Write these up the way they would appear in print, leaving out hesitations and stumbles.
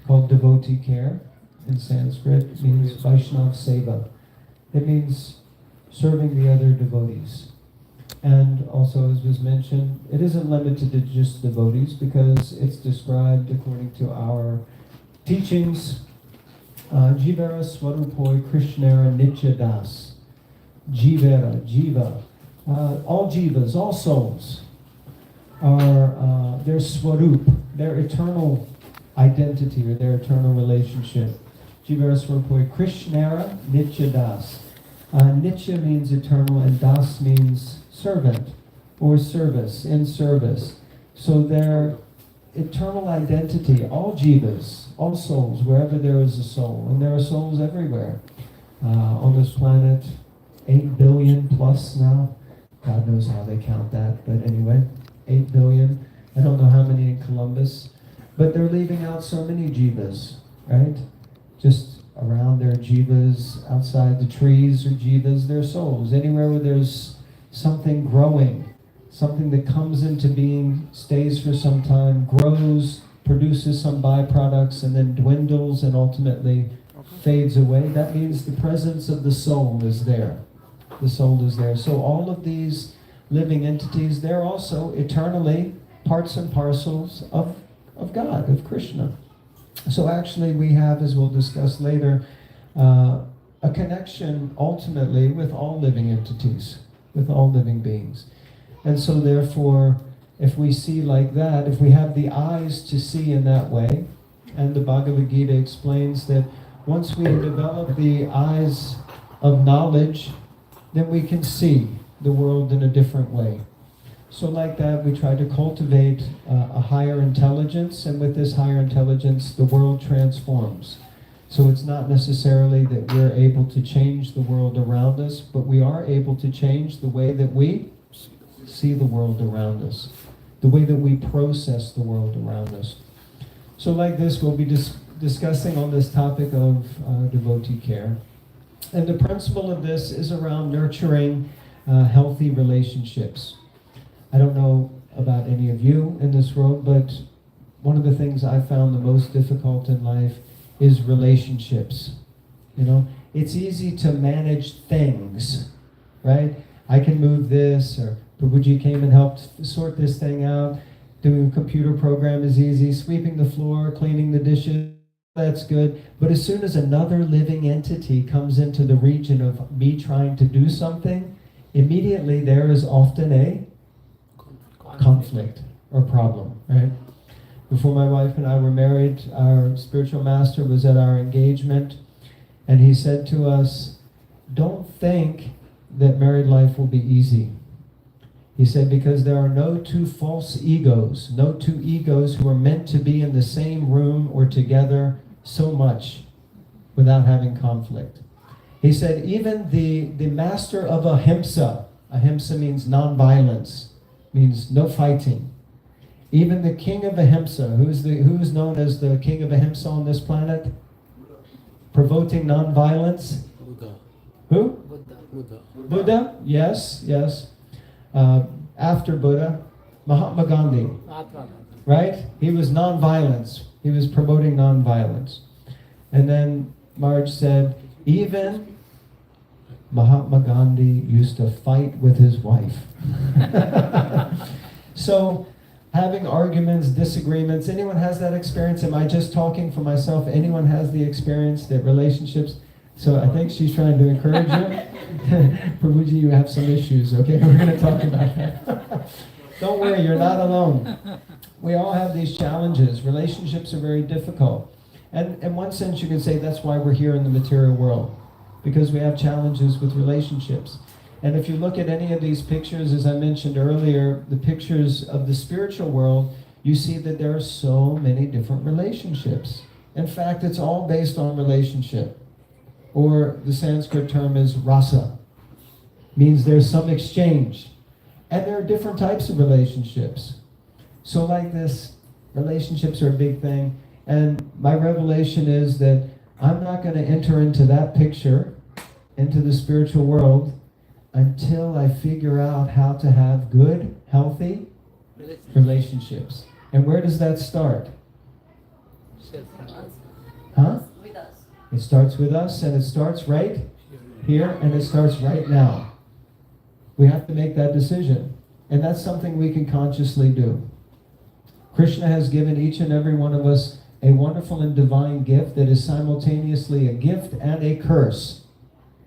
called devotee care. In Sanskrit, it means Vaishnav Seva. It means serving the other devotees. And also, as was mentioned, it isn't limited to just devotees because it's described according to our teachings. Jivara Swarupoi Krishnara Nityadas. Jivara, Jiva. All jivas, all souls are their swarup, their eternal identity or their eternal relationship. Jivara Swarupoi Krishnara Nityadas. Nitya means eternal and das means servant or service, in service. So their eternal identity, all jivas, all souls, wherever there is a soul, and there are souls everywhere on this planet, 8 billion plus now. God knows how they count that, but anyway, 8 billion. I don't know how many in Columbus, but they're leaving out so many jivas, right? Just around their jivas, outside the trees or jivas, their souls. Anywhere where there's something growing, something that comes into being, stays for some time, grows, produces some byproducts, and then dwindles and ultimately fades away. That means the presence of the soul is there. The soul is there. So all of these living entities, they're also eternally parts and parcels of God, of Krishna. So actually we have, as we'll discuss later, a connection ultimately with all living entities, with all living beings. And so therefore, if we see like that, if we have the eyes to see in that way, and the Bhagavad Gita explains that once we develop the eyes of knowledge, then we can see the world in a different way. So like that, we try to cultivate a higher intelligence, and with this higher intelligence, the world transforms. So it's not necessarily that we're able to change the world around us, but we are able to change the way that we see the world around us, the way that we process the world around us. So like this, we'll be discussing on this topic of devotee care. And the principle of this is around nurturing healthy relationships. I don't know about any of you in this world, but one of the things I found the most difficult in life is relationships. You know, it's easy to manage things, right? I can move this, or Prabhuji came and helped sort this thing out. Doing a computer program is easy. Sweeping the floor, cleaning the dishes, that's good. But as soon as another living entity comes into the region of me trying to do something, immediately there is often a conflict or problem, right? Before my wife and I were married, our spiritual master was at our engagement, and he said to us, don't think that married life will be easy. He said, because there are no two false egos, no two egos who are meant to be in the same room or together so much without having conflict. He said, even the master of ahimsa means non-violence, means no fighting. Even the king of ahimsa, who's known as the king of ahimsa on this planet? Promoting non-violence? Buddha. Who? Buddha. Buddha? Yes. After Buddha, Mahatma Gandhi. Right? He was non-violence. He was promoting non-violence. And then Marge said, even Mahatma Gandhi used to fight with his wife. So, having arguments, disagreements, anyone has that experience? Am I just talking for myself? Anyone has the experience that relationships? So I think she's trying to encourage you. Prabhuji, you have some issues, okay? We're going to talk about that. Don't worry, you're not alone. We all have these challenges. Relationships are very difficult. And in one sense, you can say that's why we're here in the material world, because we have challenges with relationships. And if you look at any of these pictures, as I mentioned earlier, the pictures of the spiritual world, you see that there are so many different relationships. In fact, it's all based on relationship. Or the Sanskrit term is rasa. Means there's some exchange. And there are different types of relationships. So like this, relationships are a big thing. And my revelation is that I'm not going to enter into that picture, into the spiritual world, until I figure out how to have good, healthy relationships. And where does that start? Huh? With us. It starts with us, and it starts right here, and it starts right now. We have to make that decision. And that's something we can consciously do. Krishna has given each and every one of us a wonderful and divine gift that is simultaneously a gift and a curse.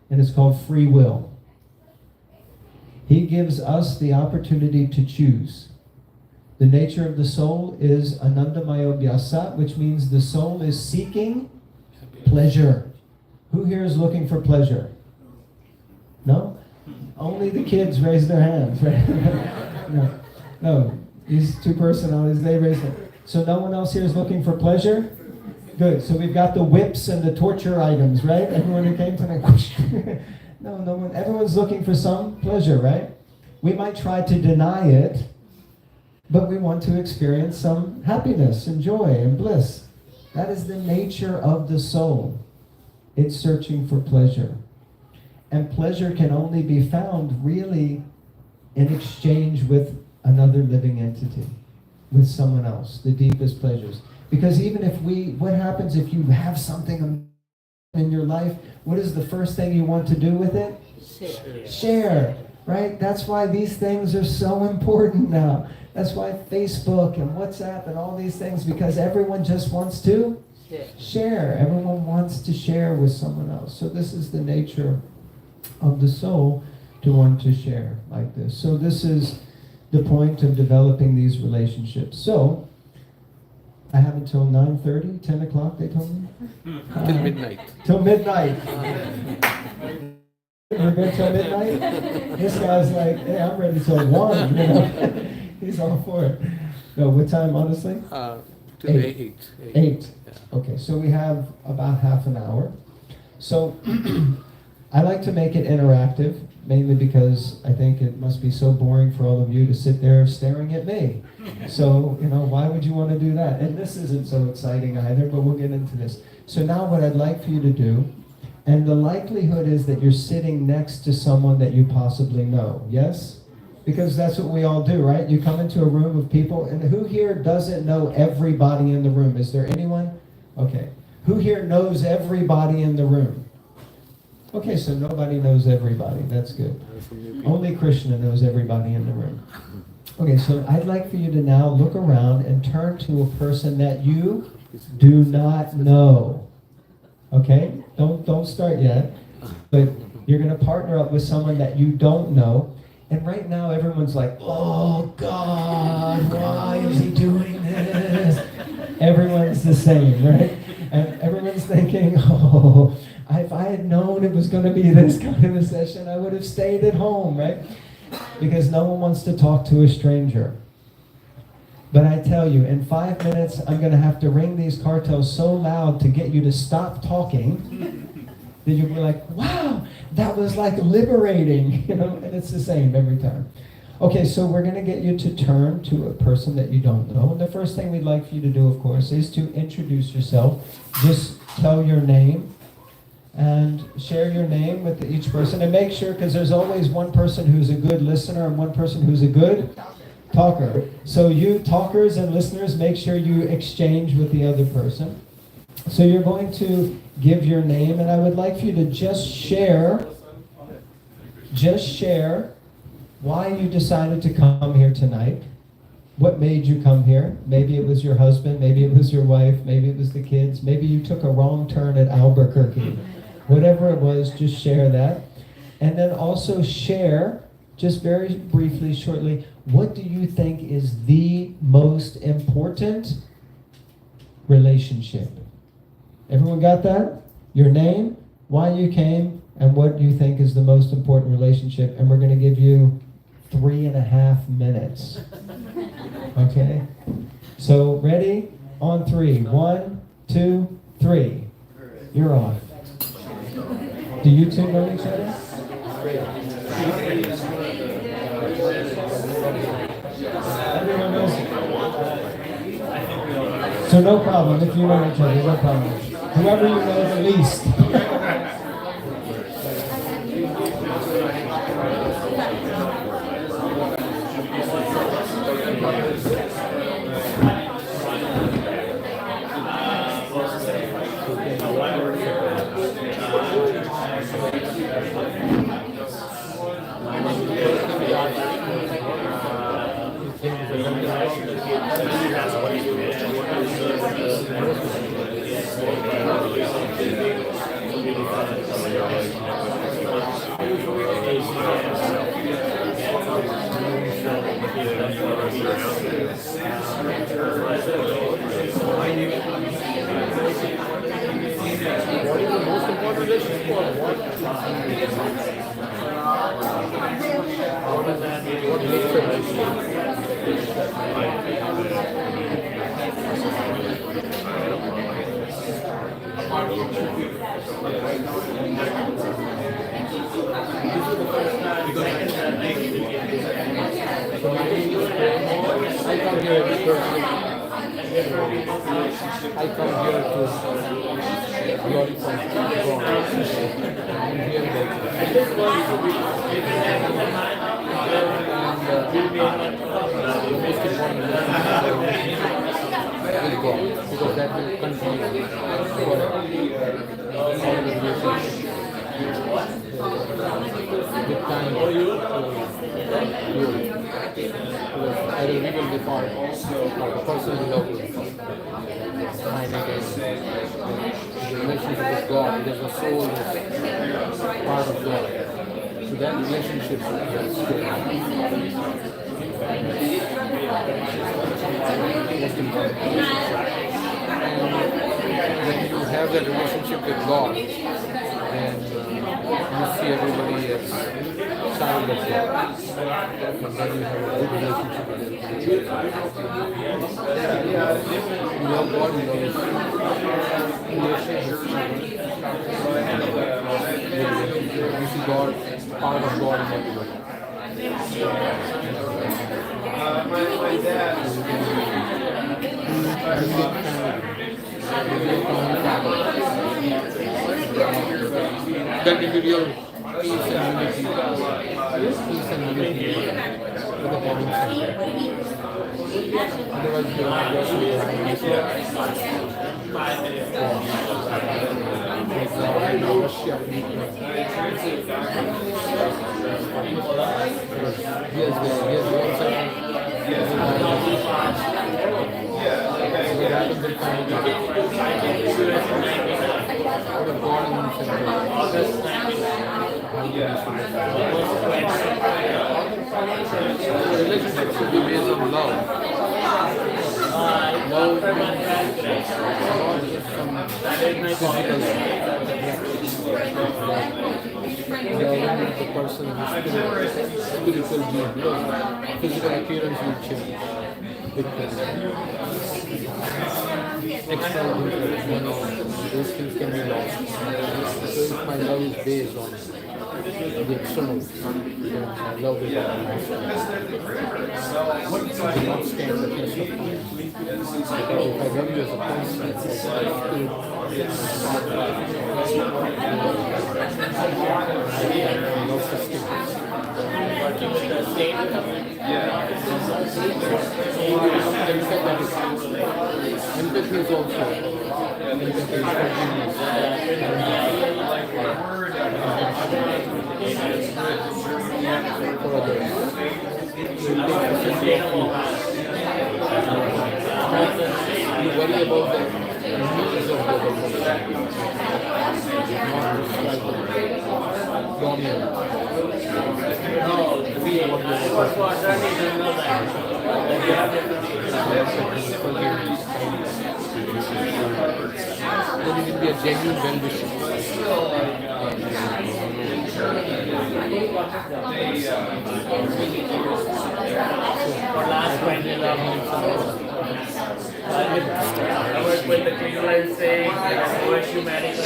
And it's called free will. He gives us the opportunity to choose. The nature of the soul is anandamayo vyasa, which means the soul is seeking pleasure. Who here is looking for pleasure? No? Only the kids raise their hands, right? No. These two personalities, they raise them. So no one else here is looking for pleasure? Good. So we've got the whips and the torture items, right? Everyone who came tonight. No one. Everyone's looking for some pleasure, right? We might try to deny it, but we want to experience some happiness and joy and bliss. That is the nature of the soul. It's searching for pleasure. And pleasure can only be found really in exchange with another living entity, with someone else, the deepest pleasures. Because even if what happens if you have something in your life, what is the first thing you want to do with it? Share, right? That's why these things are so important now. That's why Facebook and WhatsApp and all these things, because everyone just wants to share. Everyone wants to share with someone else. So this is the nature of the soul, to want to share like this. So this is the point of developing these relationships. So I have until 9:30, 10 o'clock, they told me? Till midnight. Till midnight. We're good till midnight? This guy's like, hey, I'm ready till 1. You know? He's all for it. No, what time, honestly? Till 8. 8. 8. Yeah. Okay, so we have about half an hour. So I like to make it interactive, mainly because I think it must be so boring for all of you to sit there staring at me. So, why would you want to do that? And this isn't so exciting either, but we'll get into this. So now what I'd like for you to do, and the likelihood is that you're sitting next to someone that you possibly know, yes? Because that's what we all do, right? You come into a room of people, and who here doesn't know everybody in the room? Is there anyone? Okay. Who here knows everybody in the room? Okay, so nobody knows everybody. That's good. Only Krishna knows everybody in the room. Okay, so I'd like for you to now look around and turn to a person that you do not know. Okay? Don't start yet. But you're going to partner up with someone that you don't know. And right now everyone's like, oh God, why is he doing this? Everyone's the same, right? And everyone's thinking, oh, if I had known it was going to be this kind of a session, I would have stayed at home, right? Because no one wants to talk to a stranger. But I tell you, in 5 minutes, I'm going to have to ring these cartels so loud to get you to stop talking that you'll be like, wow, that was like liberating, and it's the same every time. Okay, so we're going to get you to turn to a person that you don't know. And the first thing we'd like for you to do, of course, is to introduce yourself. Just tell your name and share your name with each person. And make sure, because there's always one person who's a good listener and one person who's a good talker. So you talkers and listeners, make sure you exchange with the other person. So you're going to give your name, and I would like for you to just share why you decided to come here tonight. What made you come here? Maybe it was your husband, maybe it was your wife, maybe it was the kids, maybe you took a wrong turn at Albuquerque. Whatever it was, just share that. And then also share, just very briefly, shortly, what do you think is the most important relationship? Everyone got that? Your name, why you came, and what you think is the most important relationship. And we're going to give you 3.5 minutes. Okay? So, ready? On 3. 1, 2, 3. You're off. Do you two know each other? Everyone knows. So no problem if you know each other, no problem. Whoever you know the least. What is the most important relationship or what? What makes a relationship? I come here because I come here to glorify God. I'm here about the most important will go because that will continue for all the relationship. With time, I will reveal the part of the person who loves you. My name is the relationship with God. There's a soul that's part of God. So that relationship is good. Most important. And when you have that relationship with God, then you see everybody as child of God. And then you have a good relationship with everybody. You love God, you love His relationship. You see God, part of God in everybody. That individual peace and unity with the common sense. Otherwise, you are just relationship should be based on love. Love is not just some physical loving the person who's spiritual being. Because physical appearance will change. External influence, those things can be lost. So if my love is based on the external, then my love is not lost. It will not stand the test of time. Because if I love you as a person, I love sustains. Empathy is also for others. You worry about the needs of the other person, not just dominant. Then you will be a genuine well-wisher. I work with the freelancing, I work humanity.